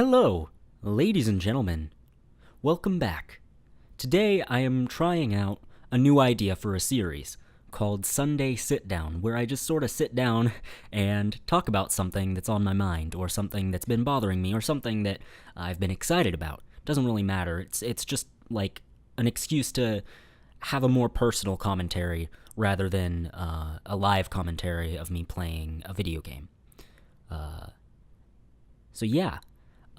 Hello, ladies and gentlemen. Welcome back. Today I am trying out a new idea for a series called Sunday Sit Down, where I just sort of sit down and talk about something that's on my mind, or something that's been bothering me, or something that I've been excited about. Doesn't really matter. It's just like an excuse to have a more personal commentary rather than a live commentary of me playing a video game. So yeah,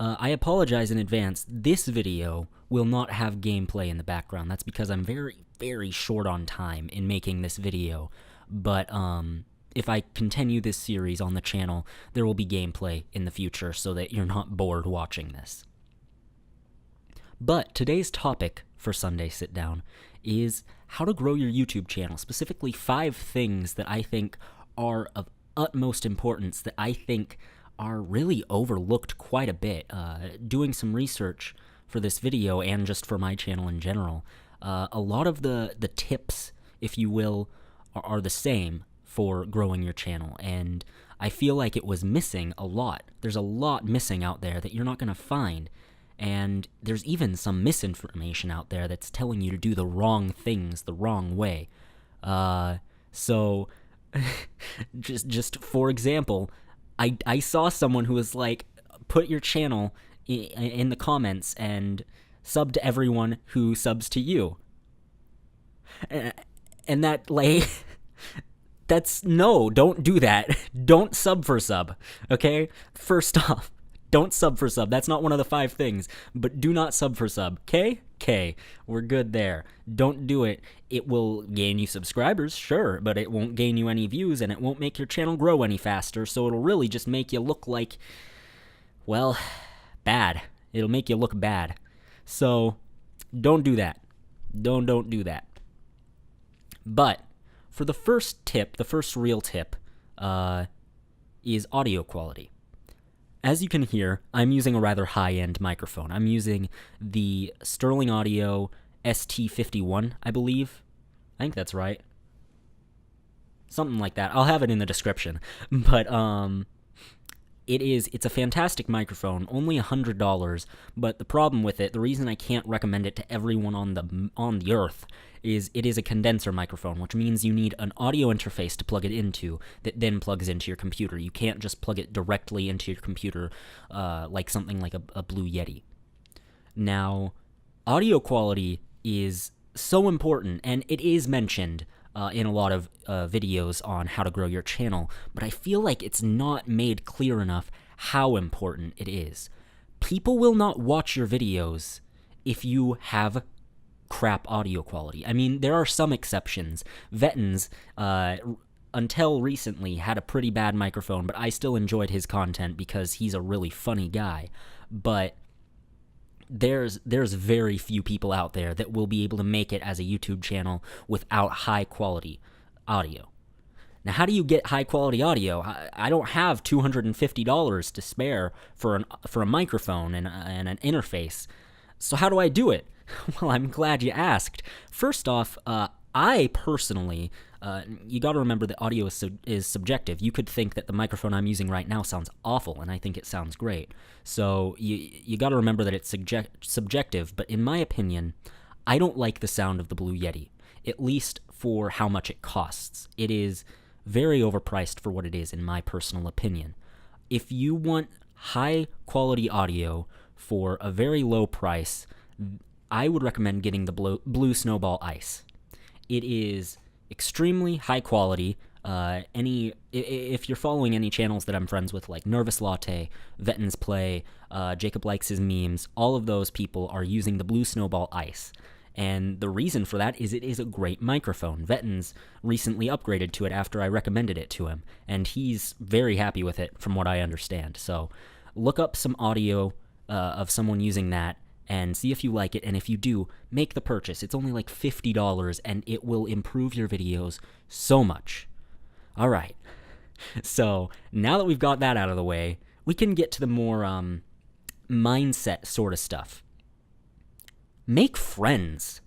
I apologize in advance. This video will not have gameplay in the background. That's because I'm very, very short on time in making this video. But if I continue this series on the channel, there will be gameplay in the future so that you're not bored watching this. But today's topic for Sunday Sit Down is how to grow your YouTube channel, specifically 5 things that I think are of utmost importance that I think are really overlooked quite a bit. Doing some research for this video and just for my channel in general, a lot of the tips, if you will, are the same for growing your channel, and I feel like it was missing a lot. There's a lot missing out there that you're not going to find, and there's even some misinformation out there that's telling you to do the wrong things the wrong way. So, just for example, I saw someone who was like, put your channel in the comments and sub to everyone who subs to you. And that, like, no, don't do that. Don't sub for sub, okay? First off, don't sub for sub. That's not one of the 5 things, but do not sub for sub, okay? Okay, we're good there. Don't do it. It will gain you subscribers, sure, but it won't gain you any views, and it won't make your channel grow any faster, so it'll really just make you look like, well, bad. It'll make you look bad. So, don't do that. Don't do that. But, for the first tip, the first real tip, is audio quality. As you can hear, I'm using a rather high-end microphone. I'm using the Sterling Audio ST51, I believe. I think that's right. Something like that. I'll have it in the description. But it's a fantastic microphone, only $100, but the problem with it, the reason I can't recommend it to everyone on the earth, is it is a condenser microphone, which means you need an audio interface to plug it into that then plugs into your computer. You can't just plug it directly into your computer like something like a Blue Yeti. Now, audio quality is so important, and it is mentioned in a lot of videos on how to grow your channel, but I feel like it's not made clear enough how important it is. People will not watch your videos if you have crap audio quality. I mean, there are some exceptions. Vettins, until recently, had a pretty bad microphone, but I still enjoyed his content because he's a really funny guy. But there's very few people out there that will be able to make it as a YouTube channel without high quality audio. Now, how do you get high quality audio? I don't have $250 to spare for a microphone and an interface. So how do I do it? Well, I'm glad you asked. First off, I personally, you got to remember that audio is subjective. You could think that the microphone I'm using right now sounds awful, and I think it sounds great. So you got to remember that it's subjective, but in my opinion, I don't like the sound of the Blue Yeti, at least for how much it costs. It is very overpriced for what it is, in my personal opinion. If you want high quality audio for a very low price, I would recommend getting the Blue Snowball Ice. It is extremely high quality. If you're following any channels that I'm friends with, like Nervous Latte, Vettins Play, Jacob Likes His Memes, all of those people are using the Blue Snowball Ice. And the reason for that is it is a great microphone. Vettins recently upgraded to it after I recommended it to him, and he's very happy with it from what I understand. So look up some audio of someone using that and see if you like it, and if you do, make the purchase. It's only like $50, and it will improve your videos so much. Alright, so now that we've got that out of the way, we can get to the more mindset sort of stuff. Make friends.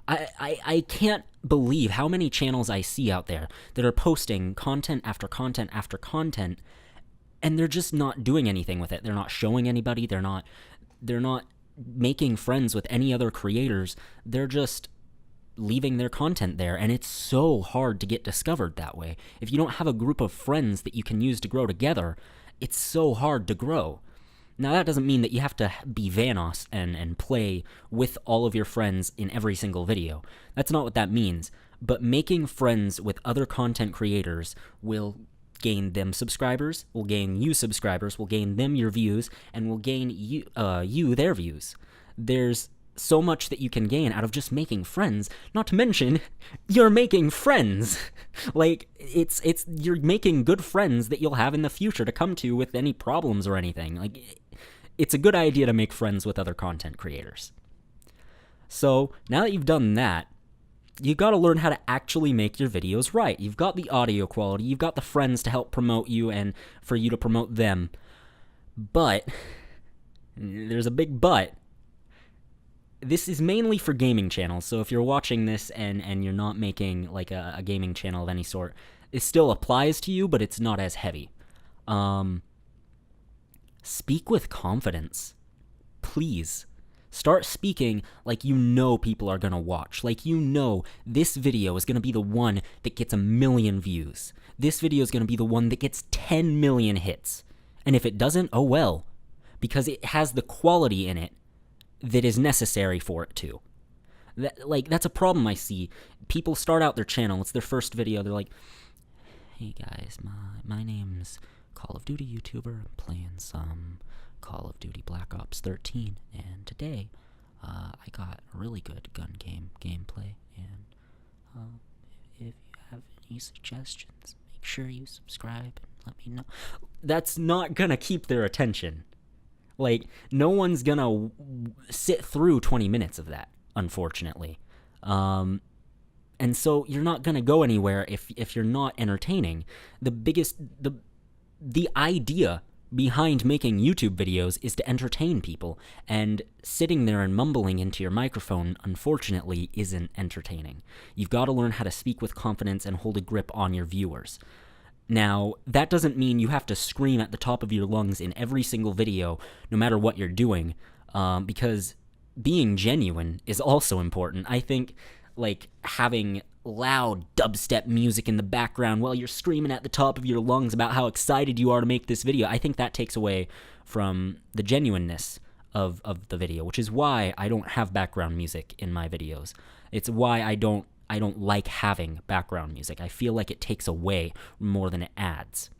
I can't believe how many channels I see out there that are posting content after content after content and they're just not doing anything with it. They're not showing anybody. They're not making friends with any other creators. They're just leaving their content there, and it's so hard to get discovered that way. If you don't have a group of friends that you can use to grow together, it's so hard to grow. Now, that doesn't mean that you have to be Vanoss and play with all of your friends in every single video. That's not what that means. But making friends with other content creators will gain them subscribers, will gain you subscribers, will gain them your views, and will gain you their views. There's so much that you can gain out of just making friends, not to mention you're making friends. Like, it's you're making good friends that you'll have in the future to come to with any problems or anything. Like, it's a good idea to make friends with other content creators. So now that you've done that, you got to learn how to actually make your videos right. You've got the audio quality, you've got the friends to help promote you and for you to promote them. But there's a big but. This is mainly for gaming channels, so if you're watching this and you're not making like a gaming channel of any sort, it still applies to you, but it's not as heavy. Speak with confidence. Please. Start speaking like you know people are going to watch. Like you know this video is going to be the one that gets 1 million views. This video is going to be the one that gets 10 million hits. And if it doesn't, oh well. Because it has the quality in it that is necessary for it to. That's a problem I see. People start out their channel, it's their first video, they're like, hey guys, my name's Call of Duty YouTuber, I'm playing some Call of Duty Black Ops 13, and today, I got a really good gun gameplay, and if you have any suggestions, make sure you subscribe and let me know. That's not gonna keep their attention. Like, no one's gonna sit through 20 minutes of that, unfortunately. And so you're not gonna go anywhere if you're not entertaining. The idea behind making YouTube videos is to entertain people, and sitting there and mumbling into your microphone, unfortunately, isn't entertaining. You've got to learn how to speak with confidence and hold a grip on your viewers. Now, that doesn't mean you have to scream at the top of your lungs in every single video, no matter what you're doing, because being genuine is also important. I think, like, having loud dubstep music in the background while you're screaming at the top of your lungs about how excited you are to make this video, I think that takes away from the genuineness of the video, which is why I don't have background music in my videos. It's why I don't like having background music. I feel like it takes away more than it adds.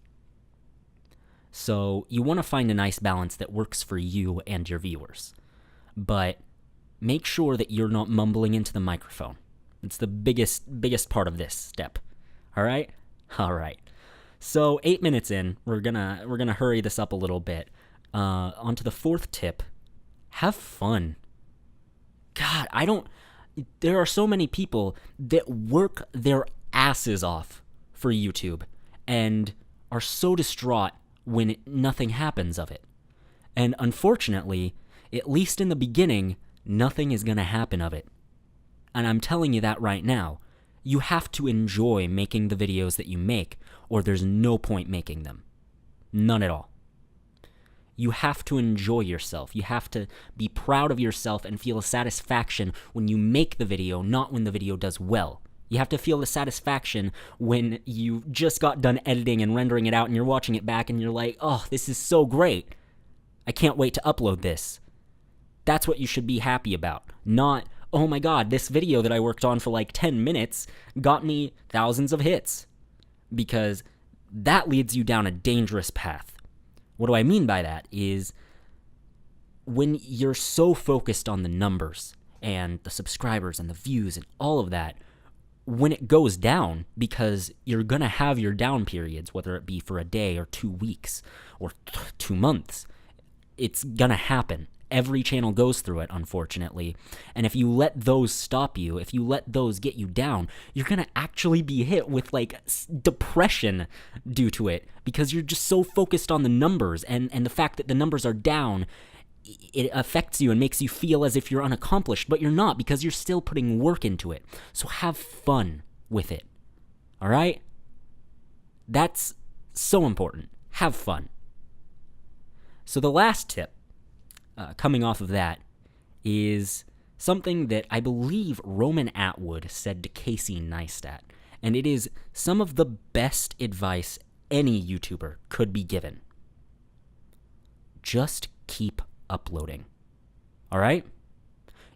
So you want to find a nice balance that works for you and your viewers. But make sure that you're not mumbling into the microphone. It's the biggest part of this step. All right? All right. So 8 minutes in, we're gonna hurry this up a little bit. On to the fourth tip. Have fun. God, there are so many people that work their asses off for YouTube and are so distraught when nothing happens of it. And unfortunately, at least in the beginning, nothing is going to happen of it. And I'm telling you that right now. You have to enjoy making the videos that you make, or there's no point making them. None at all. You have to enjoy yourself. You have to be proud of yourself and feel a satisfaction when you make the video, not when the video does well. You have to feel the satisfaction when you just got done editing and rendering it out and you're watching it back and you're like, oh, this is so great. I can't wait to upload this. That's what you should be happy about. Not, oh my god, this video that I worked on for like 10 minutes got me thousands of hits. Because that leads you down a dangerous path. What do I mean by that is when you're so focused on the numbers and the subscribers and the views and all of that, when it goes down, because you're going to have your down periods, whether it be for a day or 2 weeks or 2 months, it's going to happen. Every channel goes through it, unfortunately. And if you let those stop you, if you let those get you down, you're going to actually be hit with like depression due to it because you're just so focused on the numbers and the fact that the numbers are down, it affects you and makes you feel as if you're unaccomplished, but you're not because you're still putting work into it. So have fun with it. All right? That's so important. Have fun. So the last tip, coming off of that, is something that I believe Roman Atwood said to Casey Neistat, and it is some of the best advice any YouTuber could be given. Just keep uploading. All right?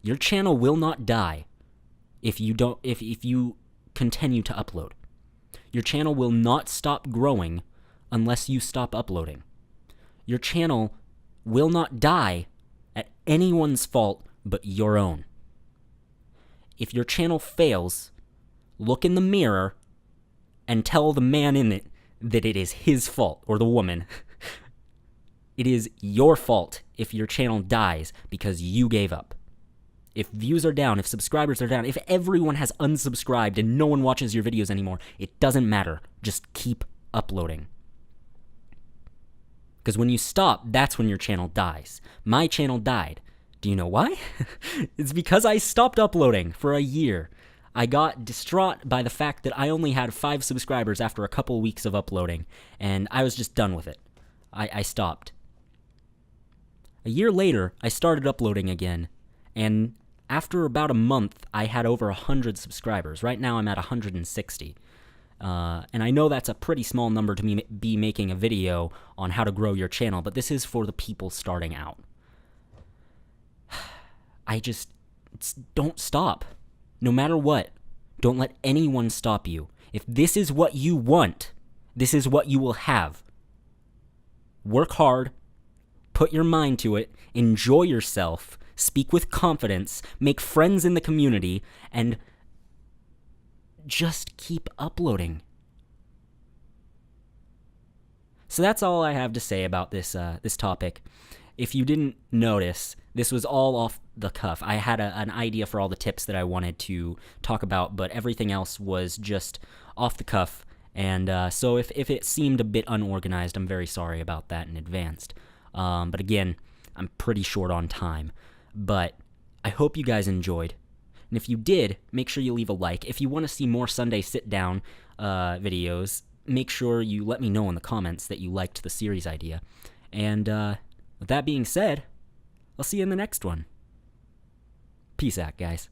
Your channel will not die if you continue to upload. Your channel will not stop growing unless you stop uploading. Your channel will not die at anyone's fault but your own. If your channel fails, look in the mirror and tell the man in it that it is his fault, or the woman. It is your fault if your channel dies because you gave up. If views are down, if subscribers are down, if everyone has unsubscribed and no one watches your videos anymore, it doesn't matter. Just keep uploading. Because when you stop, that's when your channel dies. My channel died. Do you know why? It's because I stopped uploading for a year. I got distraught by the fact that I only had 5 subscribers after a couple weeks of uploading, and I was just done with it. I stopped. A year later, I started uploading again, and after about a month, I had over 100 subscribers. Right now, I'm at 160. And I know that's a pretty small number to be making a video on how to grow your channel, but this is for the people starting out. Don't stop. No matter what, don't let anyone stop you. If this is what you want, this is what you will have. Work hard, put your mind to it, enjoy yourself, speak with confidence, make friends in the community, and just keep uploading. So that's all I have to say about this topic. If you didn't notice, this was all off the cuff. I had an idea for all the tips that I wanted to talk about, but everything else was just off the cuff. And so if it seemed a bit unorganized, I'm very sorry about that in advance. But again, I'm pretty short on time. But I hope you guys enjoyed. And if you did, make sure you leave a like. If you want to see more Sunday sit-down videos, make sure you let me know in the comments that you liked the series idea. And with that being said, I'll see you in the next one. Peace out, guys.